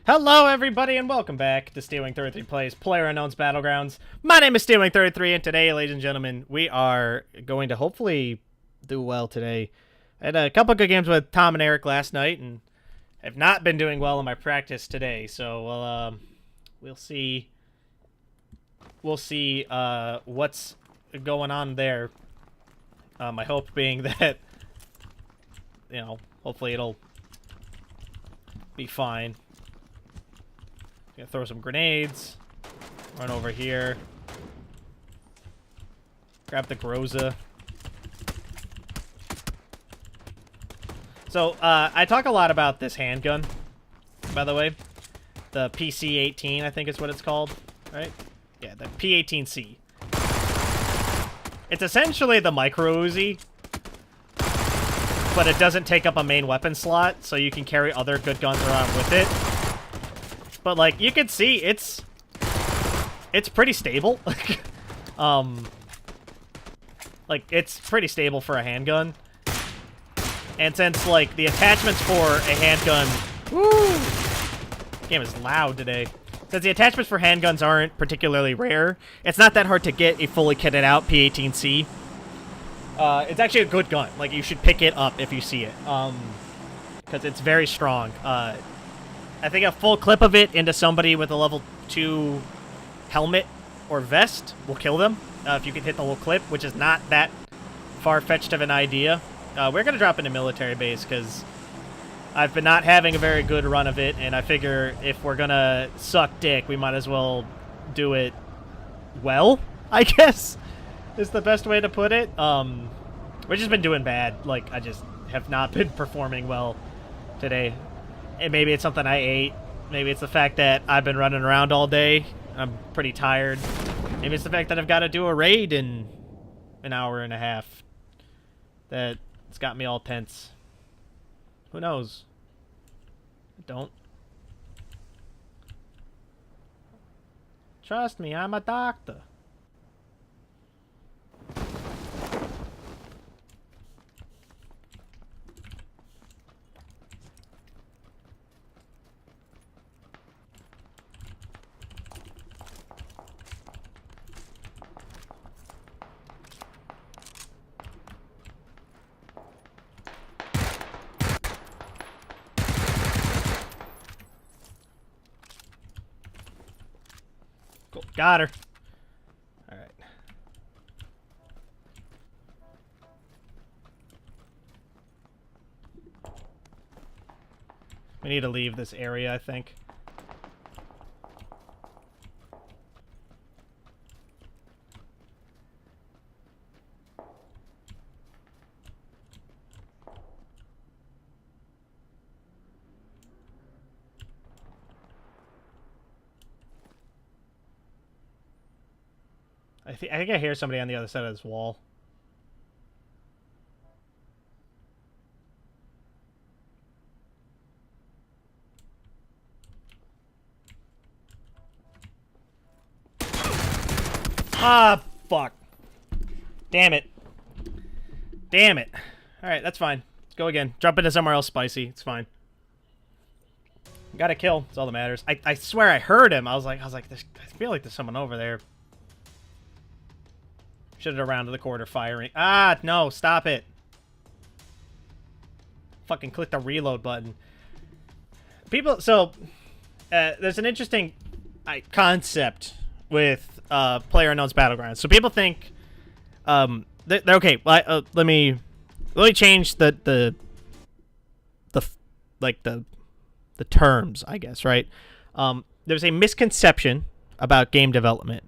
Hello, everybody, and welcome back to Stealwing33 Plays Playerunknown's Battlegrounds. My name is Stealwing33, and today, ladies and gentlemen, we are going to hopefully do well today. I had a couple good games with Tom and Eric last night, and have not been doing well in my practice today. So we'll see. We'll see what's going on there. My hope being that, hopefully it'll be fine. Gonna throw some grenades. Run over here. Grab the Groza. So, I talk a lot about this handgun, by the way. The PC-18, I think is what it's called, right? Yeah, the P-18C. It's essentially the micro Uzi, but it doesn't take up a main weapon slot, so you can carry other good guns around with it. But, like, you can see, it's pretty stable. It's pretty stable for a handgun. And since, like, the attachments for a handgun... Woo! This game is loud today. Since the attachments for handguns aren't particularly rare, it's not that hard to get a fully kitted out P-18C. It's actually a good gun. Like, you should pick it up if you see it. Because it's very strong. I think a full clip of it into somebody with a level 2 helmet or vest will kill them. If you can hit the whole clip, which is not that far-fetched of an idea. We're going to drop into military base because I've been not having a very good run of it, and I figure if we're going to suck dick, we might as well do it well, I guess, is the best way to put it. We've just been doing bad. Like, I just have not been performing well today. And maybe it's something I ate. Maybe it's the fact that I've been running around all day. I'm pretty tired. Maybe it's the fact that I've got to do a raid in an hour and a half. That's got me all tense. Who knows? Don't. Trust me, I'm a doctor. Cool. Got her. Alright. We need to leave this area, I think. I think I hear somebody on the other side of this wall. Ah, fuck. Damn it. Damn it. Alright, that's fine. Let's go again. Jump into somewhere else spicy. It's fine. Got a kill. That's all that matters. I swear I heard him. I was like, I feel like there's someone over there. Should have around to the corner firing. Ah, no, stop it. Fucking click the reload button. People, so, there's an interesting concept with Playerunknown's Battleground. So people think, okay, let me change the terms, I guess, right? There's a misconception about game development.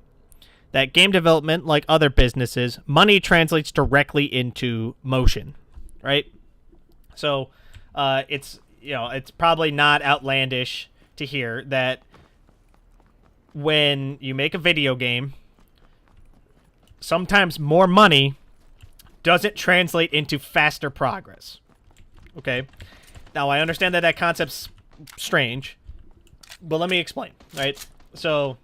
That game development, like other businesses, money translates directly into motion, right? So, it's probably not outlandish to hear that when you make a video game, sometimes more money doesn't translate into faster progress. Okay? Now, I understand that that concept's strange, but let me explain, right? So,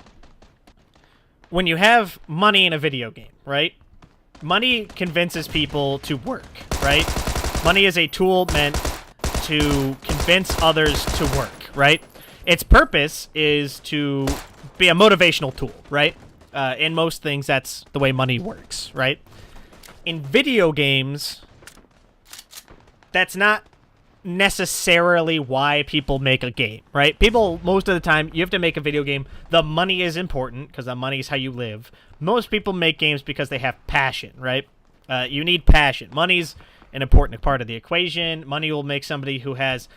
when you have money in a video game, right? Money convinces people to work, right? Money is a tool meant to convince others to work, right? its purpose is to be a motivational tool, right? In most things, that's the way money works, right? In video games, that's not necessarily why people make a game, right? People, most of the time, you have to make a video game. The money is important, because the money is how you live. Most people make games because they have passion, right? You need passion. Money's an important part of the equation. Money will make somebody who has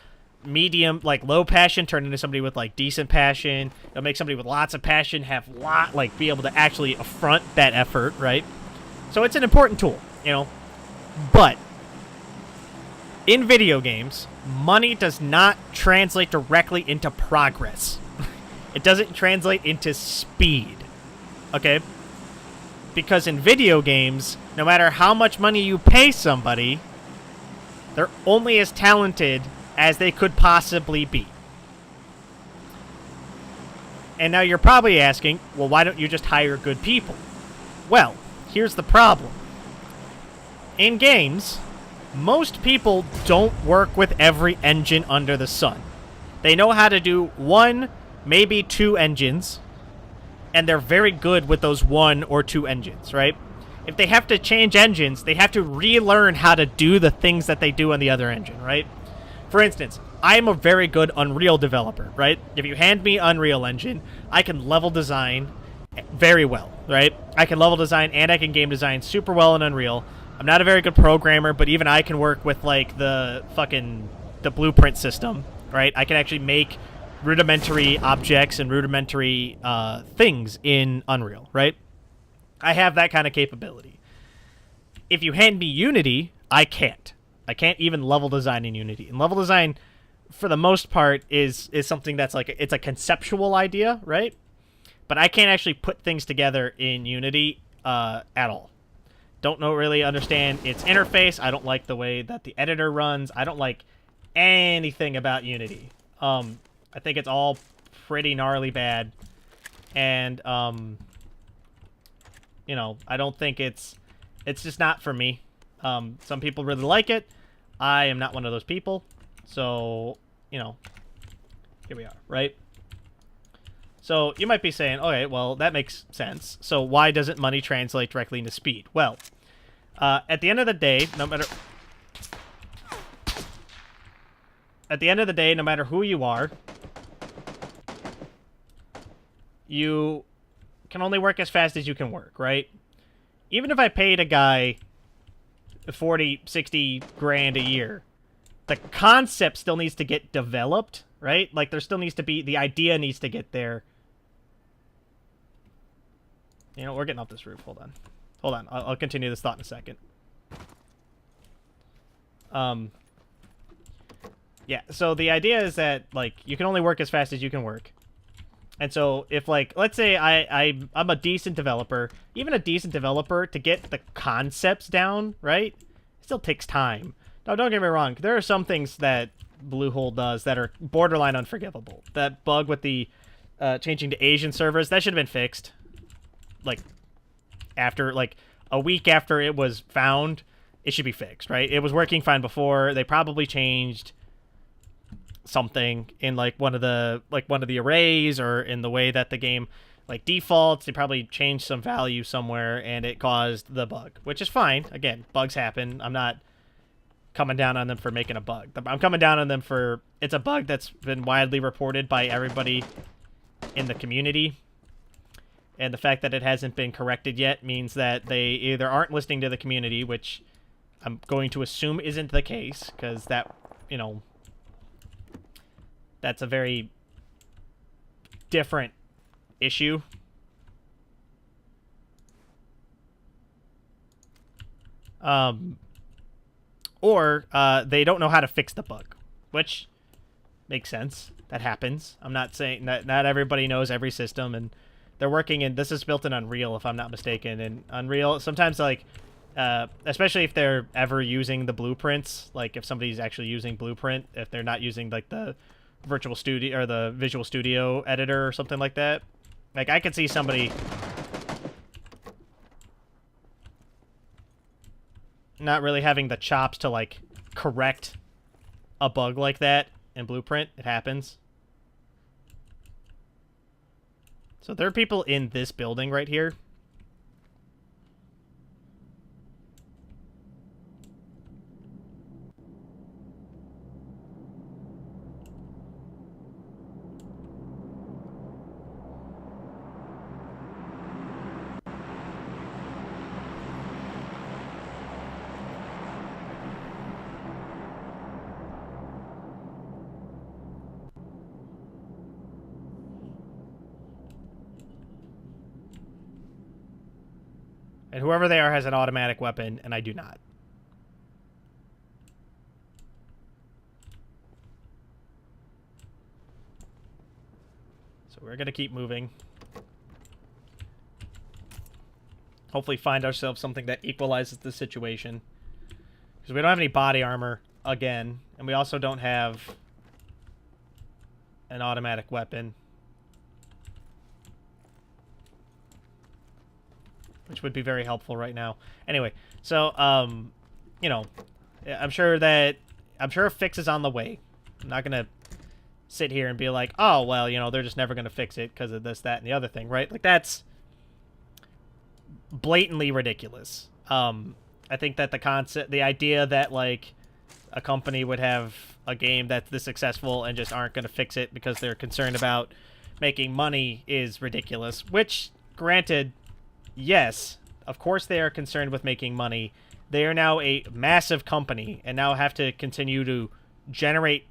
medium, like low passion, turn into somebody with like decent passion. It'll make somebody with lots of passion be able to actually affront that effort, right? So it's an important tool, you know. But in video games, money does not translate directly into progress. It doesn't translate into speed, okay? Because in video games, no matter how much money you pay somebody, they're only as talented as they could possibly be. And now you're probably asking, well, why don't you just hire good people? Well, here's the problem. In games, most people don't work with every engine under the sun. They know how to do 1, maybe 2 engines, and they're very good with those 1 or 2 engines, right? If they have to change engines, they have to relearn how to do the things that they do on the other engine, right? For instance, I am a very good Unreal developer, right? If you hand me Unreal Engine, I can level design very well, right? I can level design and I can game design super well in Unreal. I'm not a very good programmer, but even I can work with, like, the blueprint system, right? I can actually make rudimentary objects and rudimentary things in Unreal, right? I have that kind of capability. If you hand me Unity, I can't. I can't even level design in Unity. And level design, for the most part, is something that's like, it's a conceptual idea, right? But I can't actually put things together in Unity at all. Don't really understand its interface. I don't like the way that the editor runs. I don't like anything about Unity. I think it's all pretty gnarly bad. And, you know, I don't think it's just not for me. Some people really like it. I am not one of those people. So, you know, here we are, right? So you might be saying, okay, well, that makes sense. So why doesn't money translate directly into speed? Well, at the end of the day, no matter who you are, you can only work as fast as you can work, right? Even if I paid a guy 40, 60 grand a year, the concept still needs to get developed, right? Like, there still needs to be, the idea needs to get there. You know, we're getting off this roof. Hold on. Hold on. I'll continue this thought in a second. Yeah, so the idea is that, like, you can only work as fast as you can work. And so if, like, let's say I'm a decent developer, even a decent developer, to get the concepts down, right, it still takes time. Now, don't get me wrong. There are some things that Bluehole does that are borderline unforgivable. That bug with the changing to Asian servers, that should have been fixed. Like, after, like, a week after it was found, it should be fixed, right? It was working fine before. They probably changed something in, like, one of the arrays, or in the way that the game, like, defaults. They probably changed some value somewhere, and it caused the bug, which is fine. Again, bugs happen. I'm not coming down on them for making a bug. I'm coming down on them for, it's a bug that's been widely reported by everybody in the community. And the fact that it hasn't been corrected yet means that they either aren't listening to the community, which I'm going to assume isn't the case, because that, you know, that's a very different issue. Or they don't know how to fix the bug, which makes sense. That happens. I'm not saying that not everybody knows every system, and they're working in, this is built in Unreal, if I'm not mistaken. And Unreal, sometimes, like, especially if they're ever using the blueprints, like if somebody's actually using Blueprint, if they're not using, like, the Virtual Studio or the Visual Studio editor or something like that. Like, I could see somebody not really having the chops to, like, correct a bug like that in Blueprint. It happens. So there are people in this building right here. And whoever they are has an automatic weapon, and I do not. So we're going to keep moving. Hopefully find ourselves something that equalizes the situation. Because we don't have any body armor, again. And we also don't have an automatic weapon. Which would be very helpful right now. Anyway, so, you know, I'm sure a fix is on the way. I'm not going to sit here and be like, oh, well, you know, they're just never going to fix it because of this, that, and the other thing, right? Like, that's blatantly ridiculous. I think that the idea that, like, a company would have a game that's this successful and just aren't going to fix it because they're concerned about making money is ridiculous. Which, granted, yes, of course they are concerned with making money. They are now a massive company and now have to continue to generate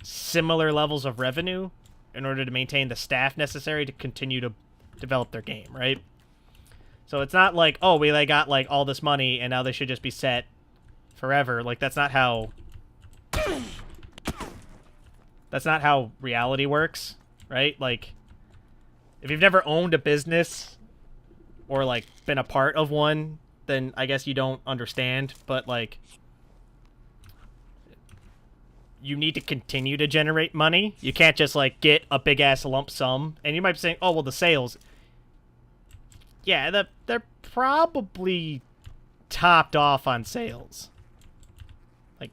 similar levels of revenue in order to maintain the staff necessary to continue to develop their game, right? So it's not like, oh, they got, like, all this money and now they should just be set forever. Like, that's not how reality works, right? Like, if you've never owned a business or, like, been a part of one, then I guess you don't understand. But, like, you need to continue to generate money. You can't just, like, get a big-ass lump sum. And you might be saying, oh, well, the sales. Yeah, they're probably topped off on sales. Like,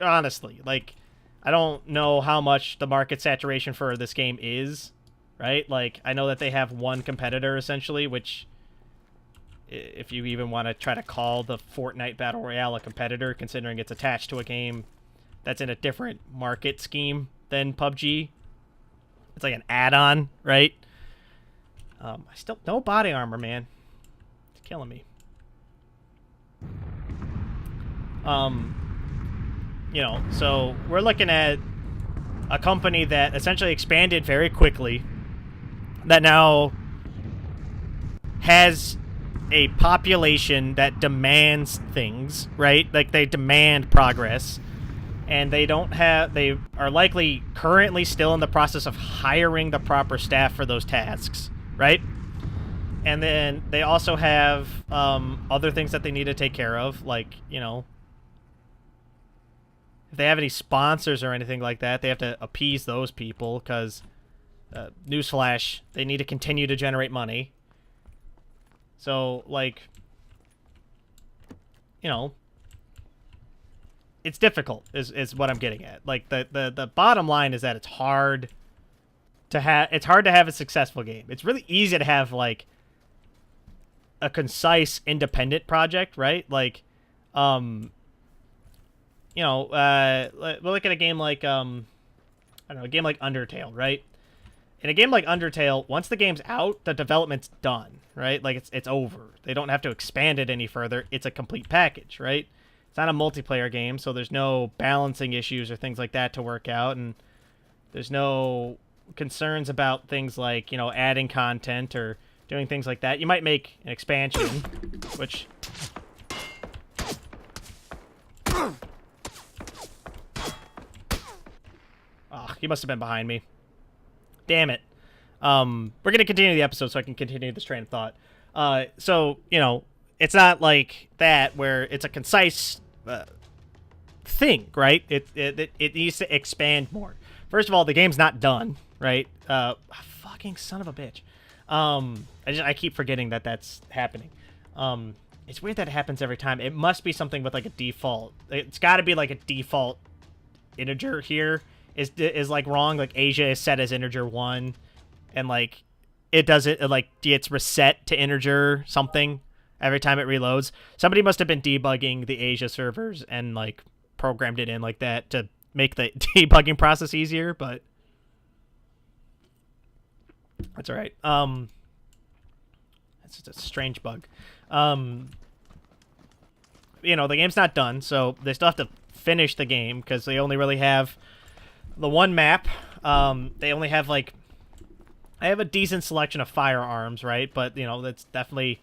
honestly. Like, I don't know how much the market saturation for this game is, right? Like, I know that they have one competitor, essentially, which, if you even want to try to call the Fortnite Battle Royale a competitor, considering it's attached to a game that's in a different market scheme than PUBG. It's like an add-on, right? I still... No body armor, man. It's killing me. You know, so we're looking at a company that essentially expanded very quickly, that now has a population that demands things, right? Like, they demand progress, and they are likely currently still in the process of hiring the proper staff for those tasks, right? And then they also have other things that they need to take care of, like, you know, if they have any sponsors or anything like that, they have to appease those people because, newsflash, they need to continue to generate money. So, like, you know, it's difficult is what I'm getting at. Like, the bottom line is that it's hard to have a successful game. It's really easy to have, like, a concise independent project, right? Like, you know, we'll look at a game like, I don't know, a game like Undertale, right? In a game like Undertale, once the game's out, the development's done, right? Like, it's over. They don't have to expand it any further. It's a complete package, right? It's not a multiplayer game, so there's no balancing issues or things like that to work out, and there's no concerns about things like, you know, adding content or doing things like that. You might make an expansion, which... Oh, he must have been behind me. Damn it. We're going to continue the episode so I can continue this train of thought. So, you know, it's not like that where it's a concise thing, right? It needs to expand more. First of all, the game's not done, right? Fucking son of a bitch. I keep forgetting that that's happening. It's weird that it happens every time. It must be something with, like, a default. It's got to be, like, a default integer here is like wrong. Like, Asia is set as integer 1, and, like, it does it, like, gets reset to integer something every time it reloads. Somebody must have been debugging the Asia servers and, like, programmed it in like that to make the debugging process easier, but that's all right. It's just a strange bug. You know, the game's not done, so they still have to finish the game because they only really have the one map. They only have, like, I have a decent selection of firearms, right? But, you know, that's definitely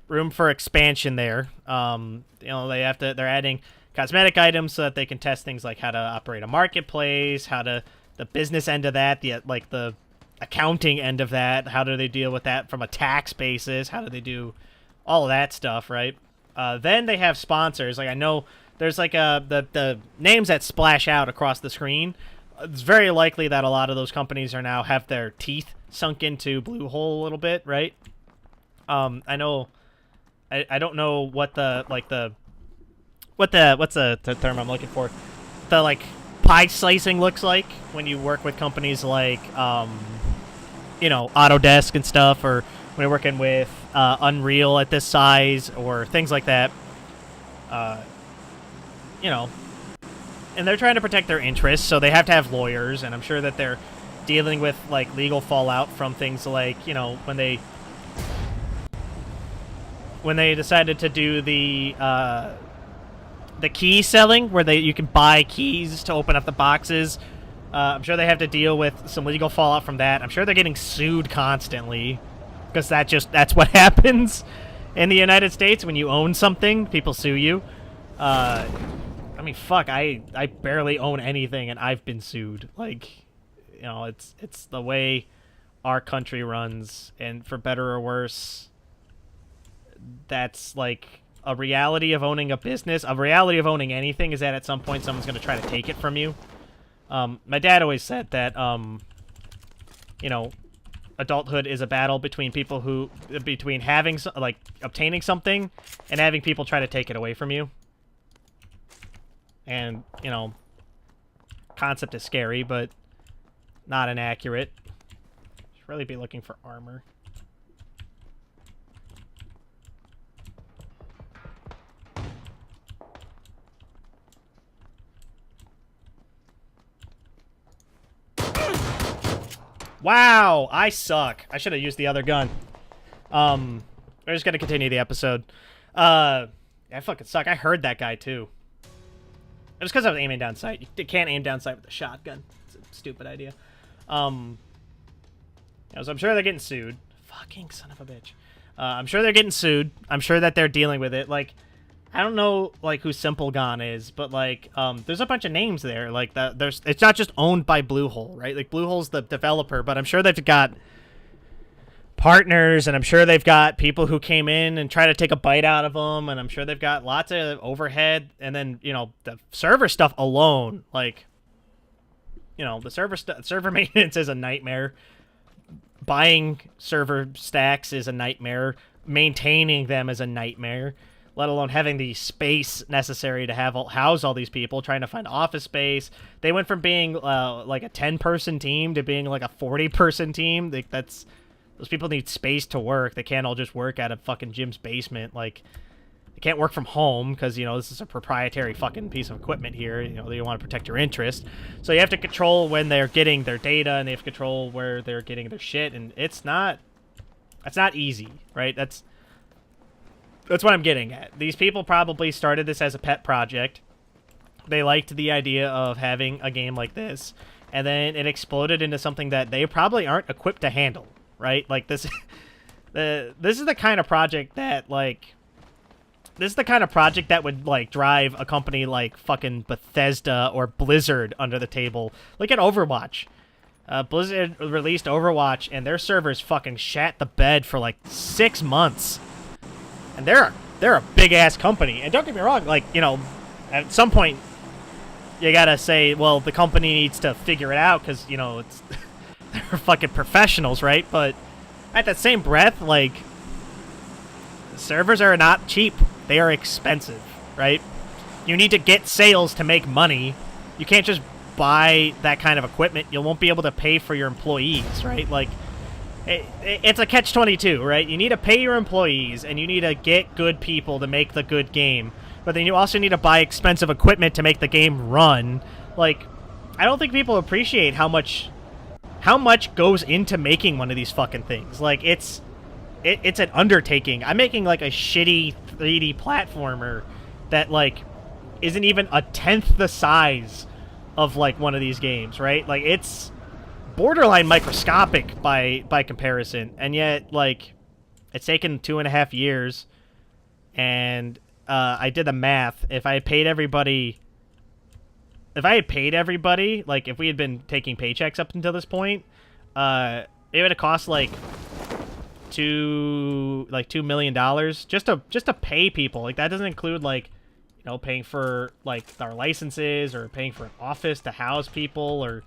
room for expansion there. You know, they're adding cosmetic items so that they can test things like how to operate a marketplace, how to, the business end of that, the accounting end of that, how do they deal with that from a tax basis, how do they do all of that stuff, right? Then they have sponsors. Like, I know there's like the names that splash out across the screen. It's very likely that a lot of those companies are now have their teeth sunk into Bluehole a little bit, right? I know, I don't know what what's the term I'm looking for? The, like, pie slicing looks like when you work with companies like, you know, Autodesk and stuff, or when you're working with Unreal at this size, or things like that. You know, and they're trying to protect their interests, so they have to have lawyers, and I'm sure that they're dealing with, like, legal fallout from things like, you know, when they decided to do the key selling, where you can buy keys to open up the boxes. I'm sure they have to deal with some legal fallout from that. I'm sure they're getting sued constantly, because that's what happens in the United States. When you own something, people sue you. I mean, fuck, I barely own anything, and I've been sued. Like, you know, it's the way our country runs, and for better or worse, that's, like, a reality of owning a business. A reality of owning anything is that at some point someone's going to try to take it from you. My dad always said that, you know, adulthood is a battle between between having, like, obtaining something and having people try to take it away from you. And, you know, concept is scary, but not inaccurate. Should really be looking for armor. Wow, I suck. I should have used the other gun. We're just gonna continue the episode. I fucking suck. I heard that guy too. It was because I was aiming down sight. You can't aim down sight with a shotgun. It's a stupid idea. So I'm sure they're getting sued. Fucking son of a bitch. I'm sure they're getting sued. I'm sure that they're dealing with it. Like, I don't know, like, who Simple Gone is, but, like, there's a bunch of names there. Like, it's not just owned by Bluehole, right? Like, Bluehole's the developer, but I'm sure they've got partners, and I'm sure they've got people who came in and try to take a bite out of them, and I'm sure they've got lots of overhead, and then, you know, the server stuff alone, like, you know, the server maintenance is a nightmare. Buying server stacks is a nightmare. Maintaining them is a nightmare. Let alone having the space necessary to house all these people, trying to find office space. They went from being like a 10-person team to being like a 40-person team. Like, those people need space to work. They can't all just work out of fucking Jim's basement. Like, they can't work from home because, you know, this is a proprietary fucking piece of equipment here. You know, they want to protect your interest. So you have to control when they're getting their data, and they have to control where they're getting their shit, and that's not easy, right? That's what I'm getting at. These people probably started this as a pet project. They liked the idea of having a game like this, and then it exploded into something that they probably aren't equipped to handle, right? Like, this is the kind of project that, like, would, like, drive a company like fucking Bethesda or Blizzard under the table. Look at Overwatch. Blizzard released Overwatch, and their servers fucking shat the bed for, like, 6 months. And they're a big-ass company. And don't get me wrong, like, you know, at some point, you gotta say, well, the company needs to figure it out, because, you know, they're fucking professionals, right? But at that same breath, like, servers are not cheap. They are expensive, right? You need to get sales to make money. You can't just buy that kind of equipment. You won't be able to pay for your employees, right? Like, it's a catch-22, right? You need to pay your employees, and you need to get good people to make the good game. But then you also need to buy expensive equipment to make the game run. Like, I don't think people appreciate how much goes into making one of these fucking things. Like, it's an undertaking. I'm making, like, a shitty 3D platformer that, like, isn't even a tenth the size of, like, one of these games, right? Like, it's borderline microscopic by comparison, and yet, like, it's taken 2.5 years, and I did the math. If I had paid everybody, like, if we had been taking paychecks up until this point, it would have cost like $2 million just to pay people. Like, that doesn't include, like, you know, paying for, like, our licenses or paying for an office to house people or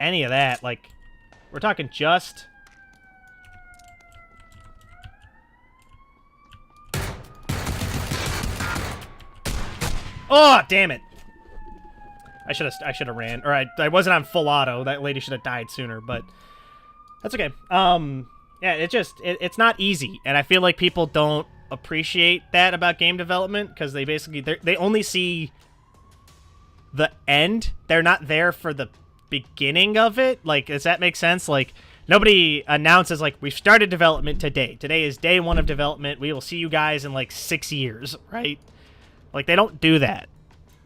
any of that. Like, we're talking just... Oh, damn it. I should have ran. Or I wasn't on full auto. That lady should have died sooner, but that's okay. Yeah, it's not easy, and I feel like people don't appreciate that about game development because they only see the end. They're not there for the beginning of it. Like, does that make sense? Like, nobody announces, like, we've started development today. Today is day 1 of development. We will see you guys in, like, 6 years, right? Like, they don't do that.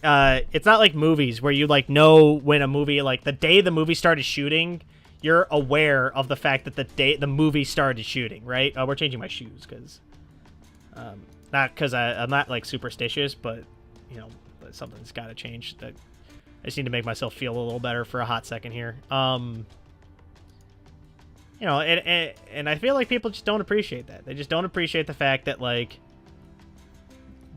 It's not like movies where you, like, know when a movie, like, the day the movie started shooting, you're aware of the fact that the day the movie started shooting, right? We're changing my shoes because, not because I'm not, like, superstitious, but, you know, something's got to change. That I just need to make myself feel a little better for a hot second here. You know, and I feel like people just don't appreciate that. They just don't appreciate the fact that, like,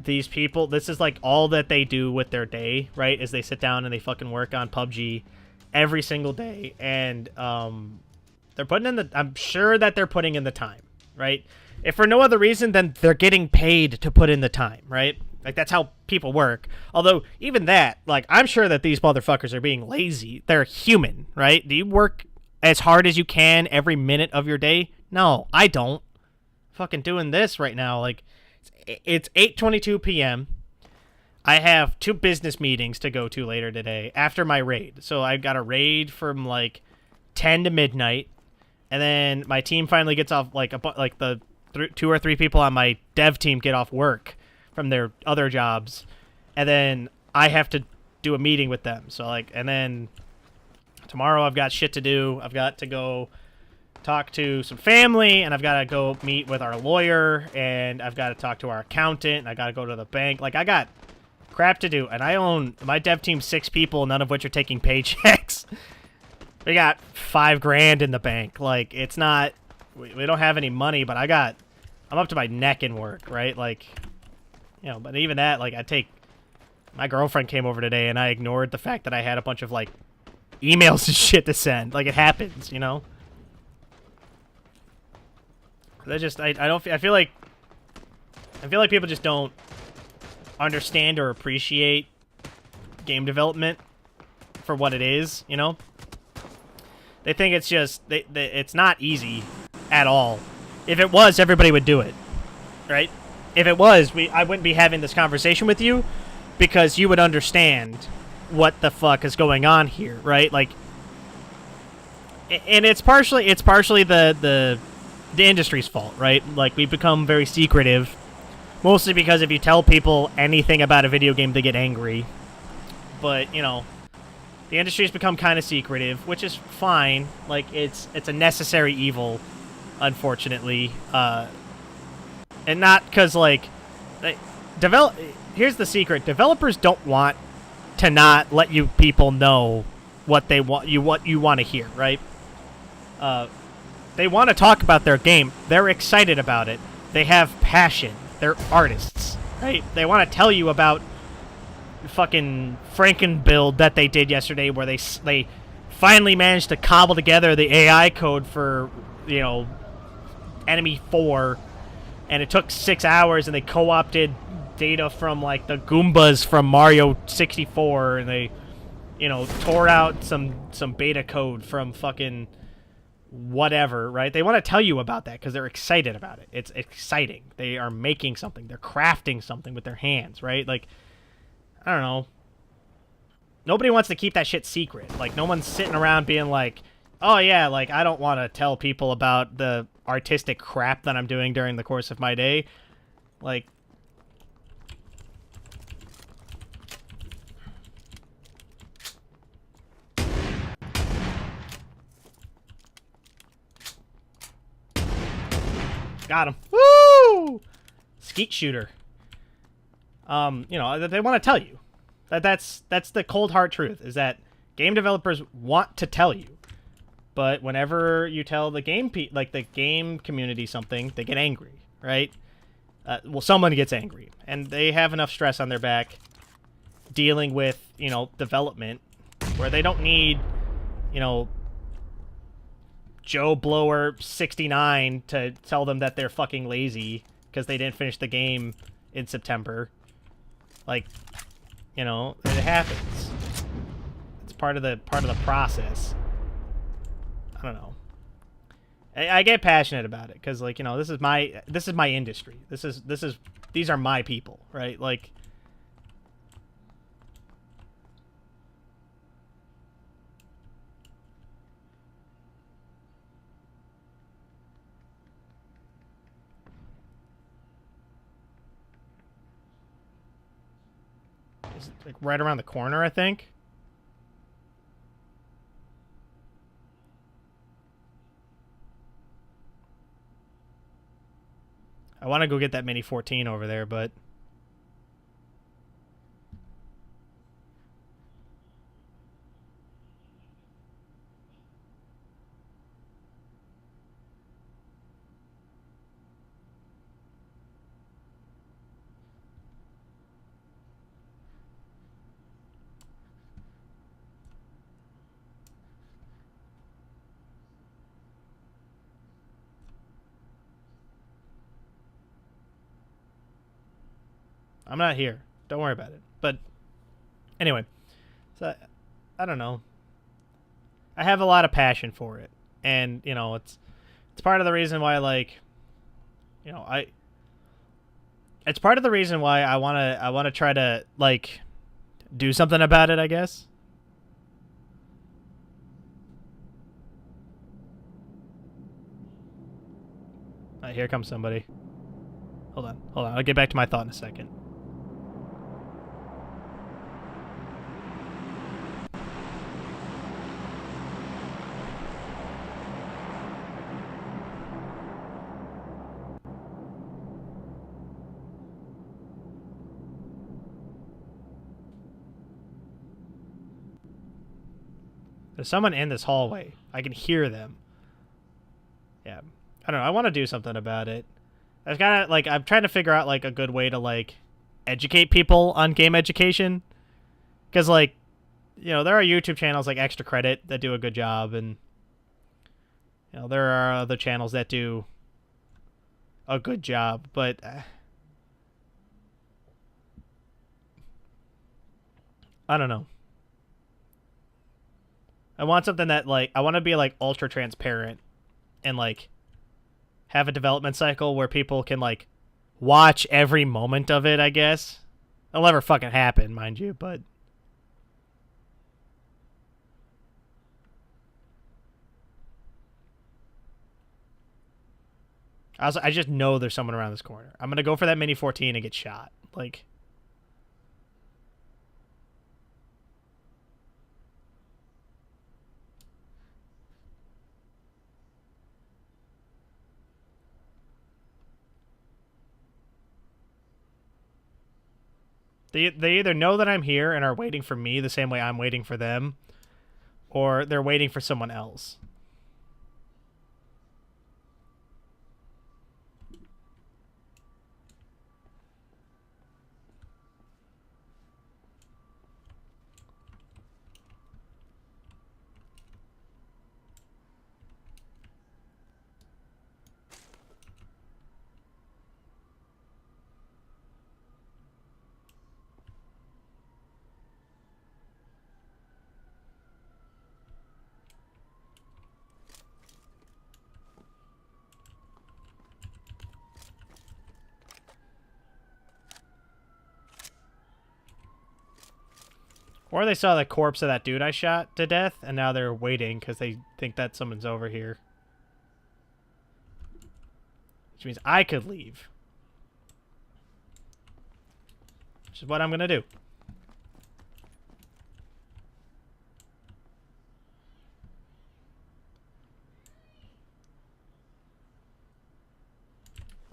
these people, this is, like, all that they do with their day, right? Is they sit down and they fucking work on PUBG every single day, and they're putting in I'm sure that they're putting in the time, right? If for no other reason, then they're getting paid to put in the time, right? Like, that's how people work. Although, even that, like, I'm sure that these motherfuckers are being lazy. They're human, right? Do you work as hard as you can every minute of your day? No, I don't. Fucking doing this right now, like, it's 8:22 p.m. I have 2 business meetings to go to later today after my raid. So I've got a raid from, like, 10 to midnight, and then my team finally gets off, like, the 2 or 3 people on my dev team get off work from their other jobs, and then I have to do a meeting with them. So, like, and then tomorrow I've got shit to do. I've got to go talk to some family, and I've got to go meet with our lawyer, and I've got to talk to our accountant, and I got to go to the bank. Like, I got crap to do, and I own my dev team 6 people, none of which are taking paychecks. We got $5,000 in the bank. Like, it's not, we don't have any money, but I'm up to my neck in work, right? Like, you know, but even that, like, my girlfriend came over today, and I ignored the fact that I had a bunch of, like, emails and shit to send. Like, it happens, you know? I feel like people just don't understand or appreciate game development for what it is, you know? They think it's just, it's not easy at all. If it was, everybody would do it, right? If it was, I wouldn't be having this conversation with you because you would understand what the fuck is going on here, right? Like, and it's partially the industry's fault, right? Like, we've become very secretive, mostly because if you tell people anything about a video game, they get angry. But, you know, the industry's become kind of secretive, which is fine. Like, it's a necessary evil, unfortunately. And not because, like, here's the secret. Developers don't want to not let you people know what they want, what you want to hear, right? They want to talk about their game. They're excited about it. They have passion. They're artists, right? They want to tell you about fucking Franken build that they did yesterday, where they finally managed to cobble together the AI code for, you know, Enemy 4, and it took 6 hours, and they co-opted data from, like, the Goombas from Mario 64, and they, you know, tore out some beta code from fucking whatever, right? They want to tell you about that because they're excited about it. It's exciting. They are making something. They're crafting something with their hands, right? Like, I don't know. Nobody wants to keep that shit secret. Like, no one's sitting around being like, oh, yeah, like, I don't want to tell people about the artistic crap that I'm doing during the course of my day. Like, got him. Woo! Skeet shooter. You know, they want to tell you. That's the cold hard truth, is that game developers want to tell you. But whenever you tell the game the game community something, they get angry, right? Well, someone gets angry, and they have enough stress on their back dealing with, you know, development where they don't need, you know, Joe Blower 69 to tell them that they're fucking lazy because they didn't finish the game in September. Like, you know, it happens. It's part of the process. I don't know. I get passionate about it because, like, you know, this is my industry. These are my people, right? Like, it's like right around the corner, I think. I want to go get that Mini 14 over there, but I'm not here. Don't worry about it. But anyway, so I don't know. I have a lot of passion for it, and you know, it's part of the reason why, like, you know, it's part of the reason why I wanna try to, like, do something about it, I guess. Here comes somebody. Hold on. I'll get back to my thought in a second. There's someone in this hallway. I can hear them. Yeah. I don't know. I want to do something about it. I've got to, like, I'm trying to figure out, like, a good way to, like, educate people on game education. Because, like, you know, there are YouTube channels like Extra Credit that do a good job, and, you know, there are other channels that do a good job, but I don't know. I want something that, like, I want to be, like, ultra transparent and, like, have a development cycle where people can, like, watch every moment of it, I guess. It'll never fucking happen, mind you, but I just know there's someone around this corner. I'm going to go for that Mini 14 and get shot. Like, they either know that I'm here and are waiting for me the same way I'm waiting for them, or they're waiting for someone else. Or they saw the corpse of that dude I shot to death, and now they're waiting because they think that someone's over here. Which means I could leave. Which is what I'm going to do.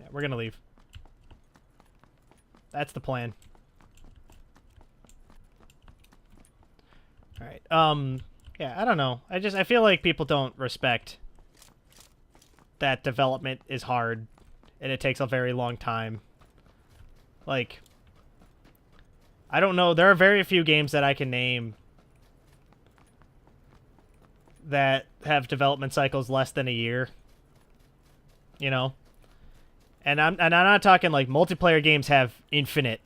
Yeah, we're going to leave. That's the plan. All right. Yeah, I don't know. I feel like people don't respect that development is hard and it takes a very long time. Like, I don't know. There are very few games that I can name that have development cycles less than a year. You know? And I'm not talking like multiplayer games have infinite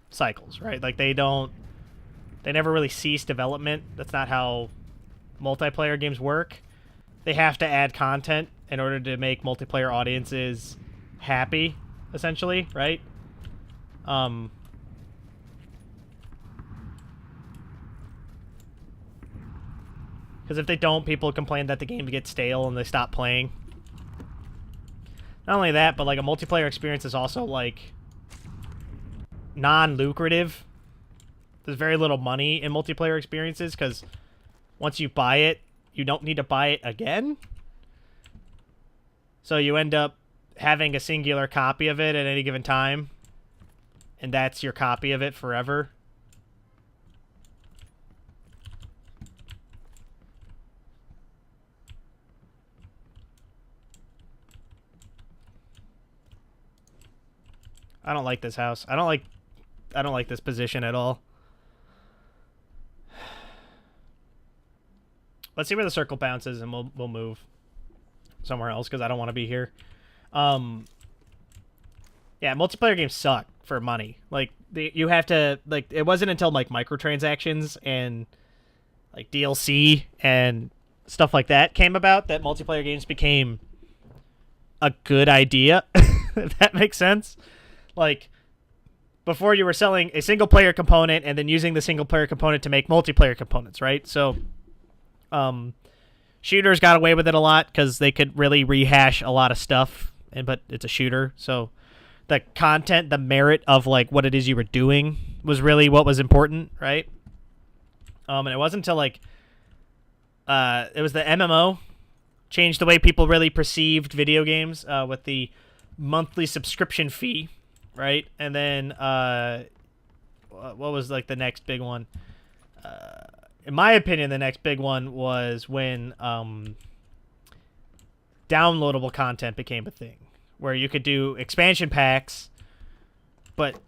cycles, right? Like they never really cease development. That's not how multiplayer games work. They have to add content in order to make multiplayer audiences happy, essentially, right? Because if they don't, people complain that the game gets stale and they stop playing. Not only that, but like a multiplayer experience is also like non-lucrative. There's very little money in multiplayer experiences because once you buy it, you don't need to buy it again. So you end up having a singular copy of it at any given time, and that's your copy of it forever. I don't like this house. I don't like this position at all. Let's see where the circle bounces, and we'll move somewhere else because I don't want to be here. Yeah, multiplayer games suck for money. Like you have to like. It wasn't until like microtransactions and like DLC and stuff like that came about that multiplayer games became a good idea. If that makes sense. Like, before you were selling a single-player component and then using the single-player component to make multiplayer components, right? So, shooters got away with it a lot because they could really rehash a lot of stuff, but it's a shooter. So, the content, the merit of, like, what it is you were doing was really what was important, right? And it wasn't until, like, it was the MMO changed the way people really perceived video games with the monthly subscription fee. Right, and then what was like the next big one? In my opinion, the next big one was when downloadable content became a thing, where you could do expansion packs, but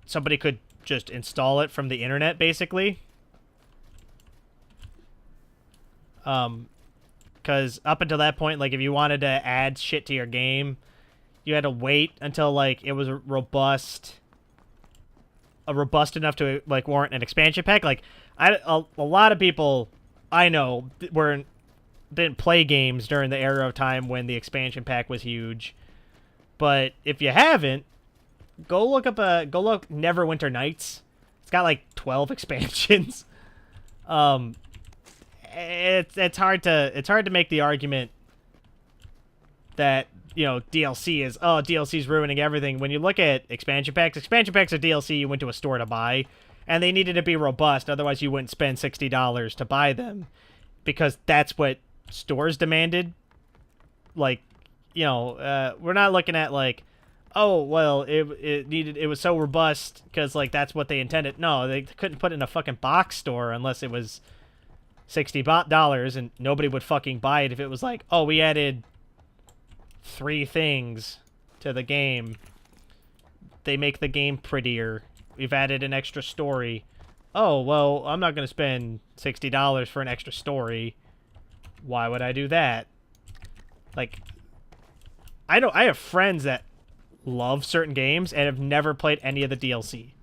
somebody could just install it from the internet, basically. Because up until that point, like if you wanted to add shit to your game, you had to wait until like it was robust enough to like warrant an expansion pack. Like a lot of people I know didn't play games during the era of time when the expansion pack was huge. But if you haven't, go look Neverwinter Nights. It's got like 12 expansions. It's hard to make the argument that, you know, DLC's ruining everything. When you look at expansion packs are DLC you went to a store to buy, and they needed to be robust, otherwise you wouldn't spend $60 to buy them, because that's what stores demanded. Like, you know, we're not looking at like, oh, well, it was so robust because like that's what they intended. No, they couldn't put it in a fucking box store unless it was $60, and nobody would fucking buy it if it was like, oh, we added 3 things to the game. They make the game prettier. We've added an extra story. Oh, well, I'm not going to spend $60 for an extra story. Why would I do that? Like, I have friends that love certain games and have never played any of the DLC.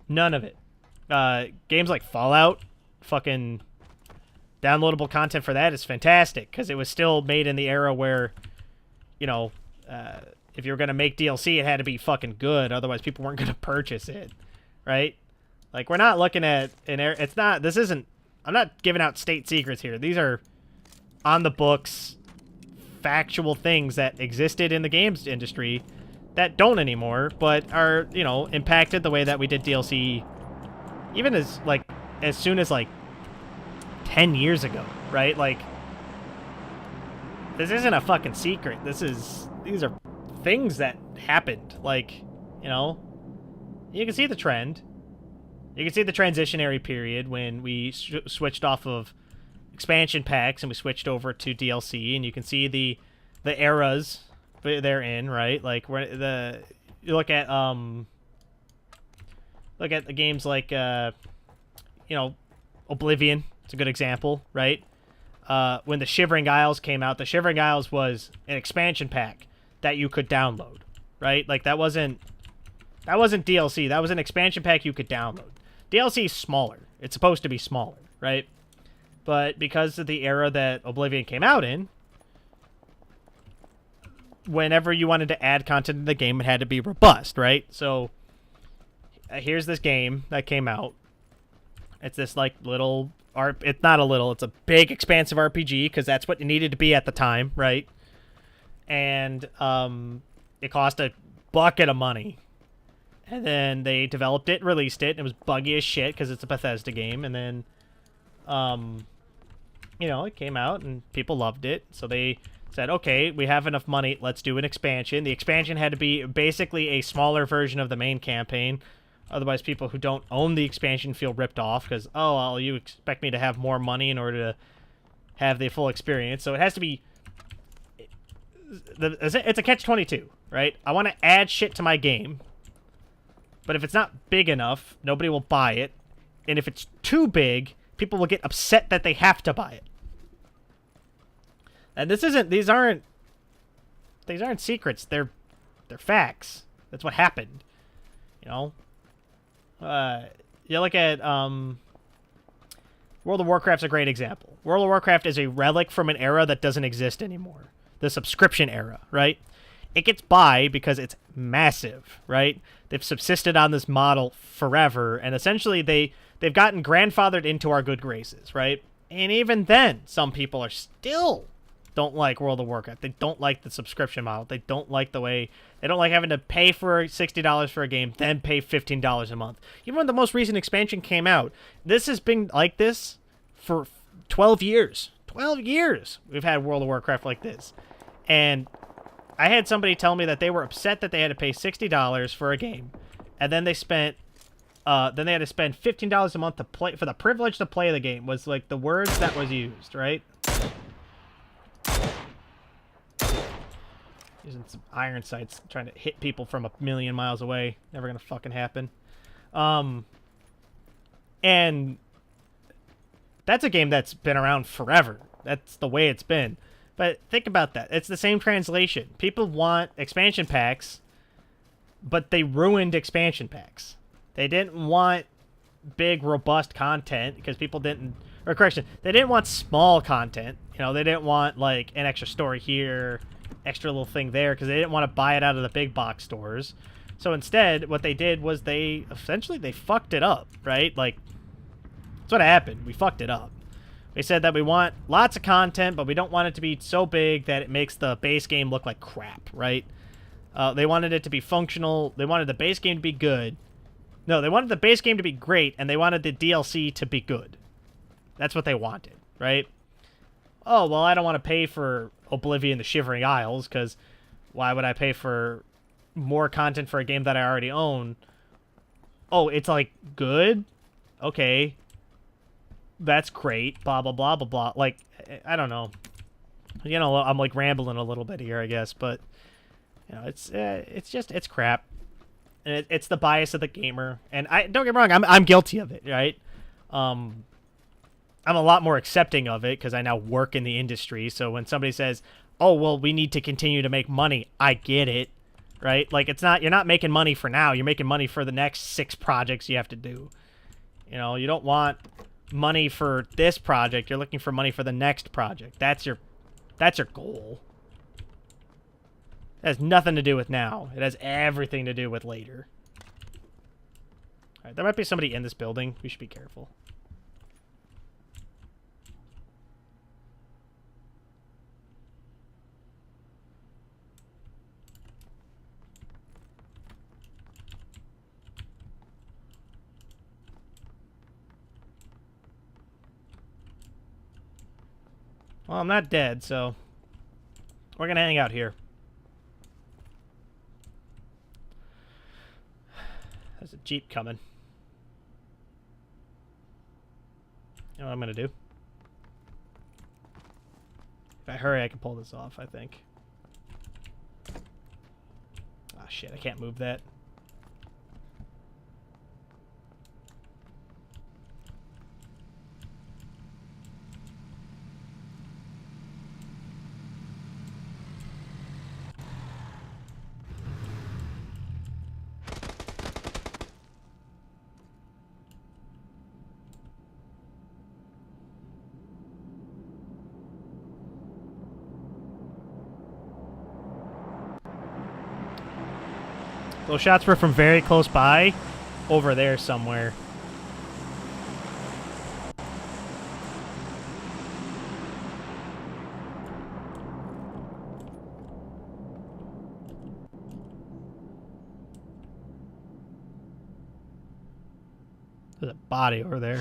None of it. Games like Fallout, fucking downloadable content for that is fantastic because it was still made in the era where, you know, if you were gonna make DLC, it had to be fucking good, otherwise people weren't gonna purchase it, right? Like, we're not looking at it's not. This isn't. I'm not giving out state secrets here. These are on the books, factual things that existed in the games industry that don't anymore, but are, you know, impacted the way that we did DLC, even as soon as like 10 years ago, right? Like, this isn't a fucking secret. These are things that happened. Like, you know, you can see the trend. You can see the transitionary period when we switched off of expansion packs and we switched over to DLC, and you can see the eras they're in, right? Like, you look at the games like you know, Oblivion. It's a good example, right? When the Shivering Isles came out, the Shivering Isles was an expansion pack that you could download, right? Like, that wasn't DLC. That was an expansion pack you could download. DLC is smaller. It's supposed to be smaller, right? But because of the era that Oblivion came out in, whenever you wanted to add content to the game, it had to be robust, right? So here's this game that came out. It's this like little it's not a little, it's a big expansive RPG, because that's what it needed to be at the time, right? And it cost a bucket of money. And then they developed it, released it, and it was buggy as shit because it's a Bethesda game. And then you know, it came out and people loved it, so they said, okay, we have enough money, let's do an expansion. The expansion had to be basically a smaller version of the main campaign. Otherwise, people who don't own the expansion feel ripped off because, oh, well, you expect me to have more money in order to have the full experience. So it has to be... It's a catch-22, right? I want to add shit to my game, but if it's not big enough, nobody will buy it. And if it's too big, people will get upset that they have to buy it. And these aren't secrets. They're facts. That's what happened. You know? You look at World of Warcraft's a great example. World of Warcraft is a relic from an era that doesn't exist anymore. The subscription era, right? It gets by because it's massive, right? They've subsisted on this model forever, and essentially they've gotten grandfathered into our good graces, right? And even then, some people are still don't like World of Warcraft. They don't like the subscription model. They don't like the way... They don't like having to pay for $60 for a game, then pay $15 a month. Even when the most recent expansion came out, this has been like this for 12 years. 12 years we've had World of Warcraft like this. And I had somebody tell me that they were upset that they had to pay $60 for a game, and then they spent... then they had to spend $15 a month to play for the privilege to play the game. Was like the words that was used, right? Using some iron sights, trying to hit people from a million miles away. Never gonna fucking happen. And that's a game that's been around forever. That's the way it's been. But think about that. It's the same translation. People want expansion packs, but they ruined expansion packs. They didn't want big, robust content because people didn't... Or correction, they didn't want small content. You know, they didn't want, like, an extra story here, extra little thing there, because they didn't want to buy it out of the big box stores. So instead, what they did was they fucked it up, right? Like, that's what happened. We fucked it up. We said that we want lots of content, but we don't want it to be so big that it makes the base game look like crap, right? They wanted it to be functional. They wanted the base game to be good. No, they wanted the base game to be great, and they wanted the DLC to be good. That's what they wanted, right? Oh, well, I don't want to pay for Oblivion the Shivering Isles, because why would I pay for more content for a game that I already own? Oh, it's, like, good? Okay. That's great. Blah, blah, blah, blah, blah. Like, I don't know. You know, I'm, like, rambling a little bit here, I guess, but, you know, it's crap. And it's the bias of the gamer. And don't get me wrong, I'm guilty of it, right? I'm a lot more accepting of it because I now work in the industry. So when somebody says, "Oh, well, we need to continue to make money," I get it, right? Like, you're not making money for now. You're making money for the next 6 projects you have to do. You know, you don't want money for this project. You're looking for money for the next project. That's your goal. It has nothing to do with now. It has everything to do with later. Alright, there might be somebody in this building. We should be careful. Well, I'm not dead, so we're gonna hang out here. There's a Jeep coming. You know what I'm gonna do? If I hurry, I can pull this off, I think. Ah, shit, I can't move that. Those shots were from very close by, over there somewhere. There's a body over there.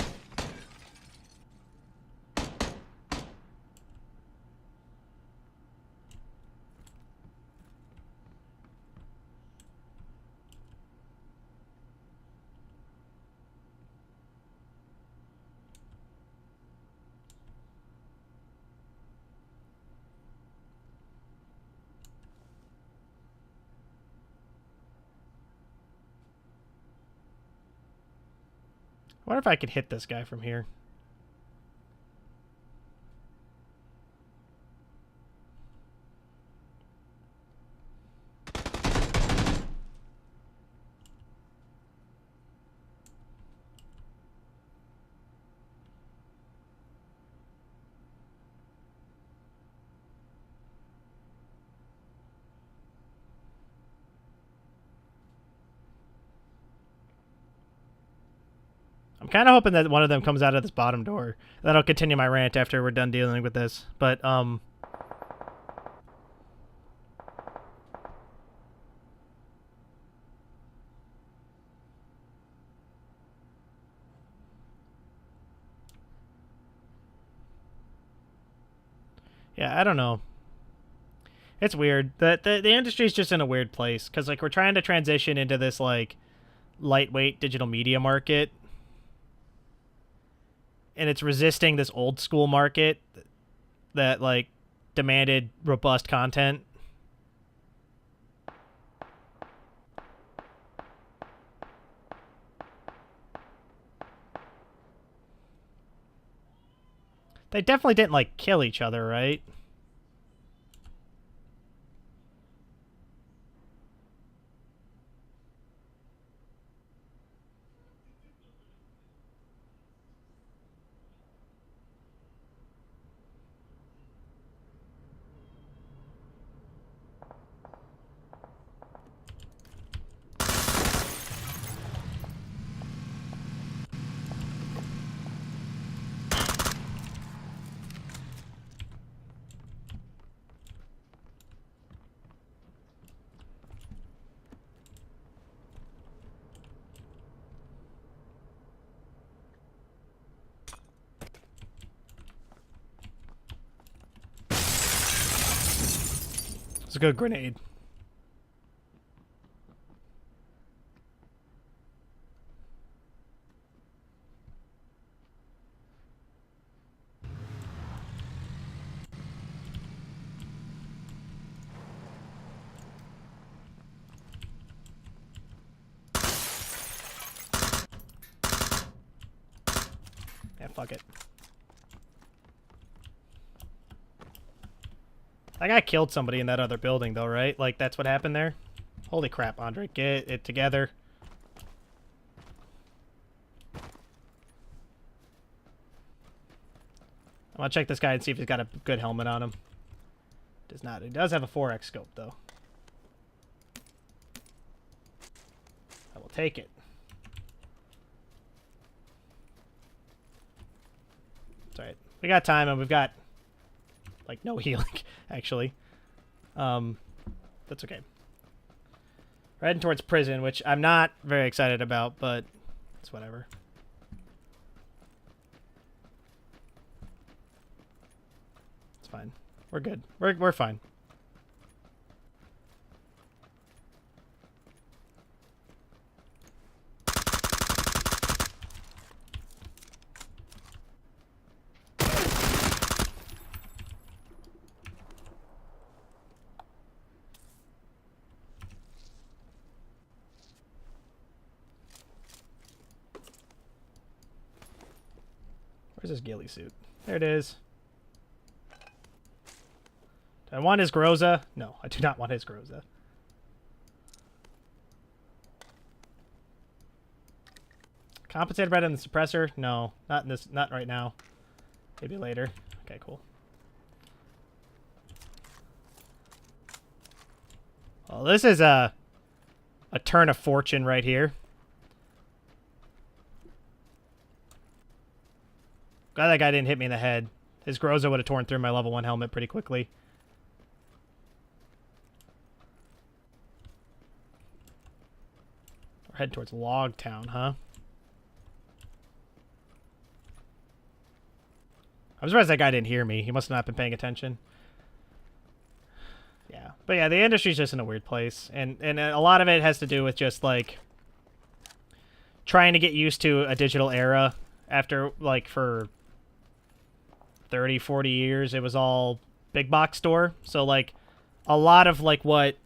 I wonder if I could hit this guy from here. I'm kind of hoping that one of them comes out of this bottom door. That'll continue my rant after we're done dealing with this. But, yeah, I don't know. It's weird. The industry's just in a weird place. Because, like, we're trying to transition into this, like, lightweight digital media market. And it's resisting this old school market that, like, demanded robust content. They definitely didn't, like, kill each other, right? It's a good grenade. Yeah, fuck it. That guy killed somebody in that other building, though, right? Like, that's what happened there? Holy crap, Andre. Get it together. I'm gonna check this guy and see if he's got a good helmet on him. Does not. He does have a 4x scope, though. take it. It's alright. We got time, and we've got, like, no healing, actually. That's okay. We're heading towards prison, which I'm not very excited about, but it's whatever. It's fine. We're good. We're fine. Where's his ghillie suit? There it is. Do I want his Groza? No, I do not want his Groza. Compensated right on the suppressor? No, not in this. Not right now. Maybe later. Okay, cool. Well, this is a turn of fortune right here. Glad that guy didn't hit me in the head. His Groza would have torn through my level 1 helmet pretty quickly. We're heading towards Log Town, huh? I'm surprised that guy didn't hear me. He must have not been paying attention. Yeah. But yeah, the industry's just in a weird place. And a lot of it has to do with just, like, trying to get used to a digital era after, like, for 30, 40 years, it was all big box store. So, like, a lot of, like, what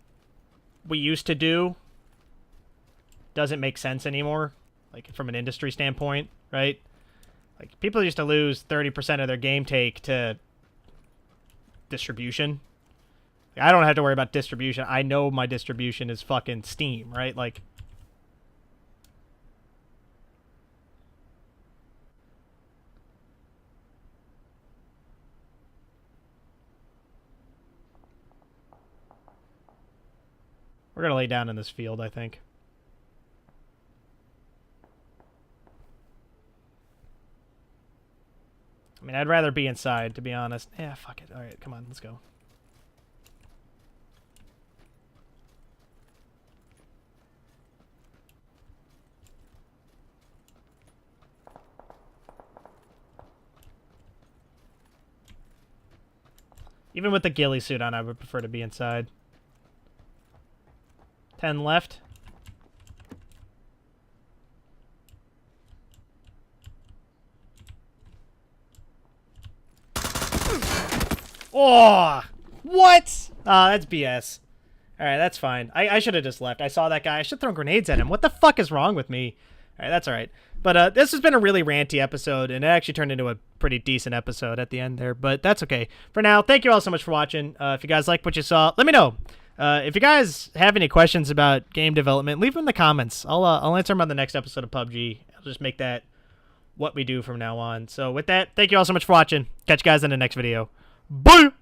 we used to do doesn't make sense anymore, like, from an industry standpoint, right? Like, people used to lose 30% of their game take to distribution. Like, I don't have to worry about distribution. I know my distribution is fucking Steam, right? Like, we're going to lay down in this field, I think. I mean, I'd rather be inside, to be honest. Yeah, fuck it. All right, come on, let's go. Even with the ghillie suit on, I would prefer to be inside. 10 left. Oh! What? That's BS. Alright, that's fine. I should have just left. I saw that guy. I should have thrown grenades at him. What the fuck is wrong with me? Alright, that's alright. But this has been a really ranty episode, and it actually turned into a pretty decent episode at the end there. But that's okay. For now, thank you all so much for watching. If you guys like what you saw, let me know. If you guys have any questions about game development, leave them in the comments. I'll answer them on the next episode of PUBG. I'll just make that what we do from now on. So with that, thank you all so much for watching. Catch you guys in the next video. Bye!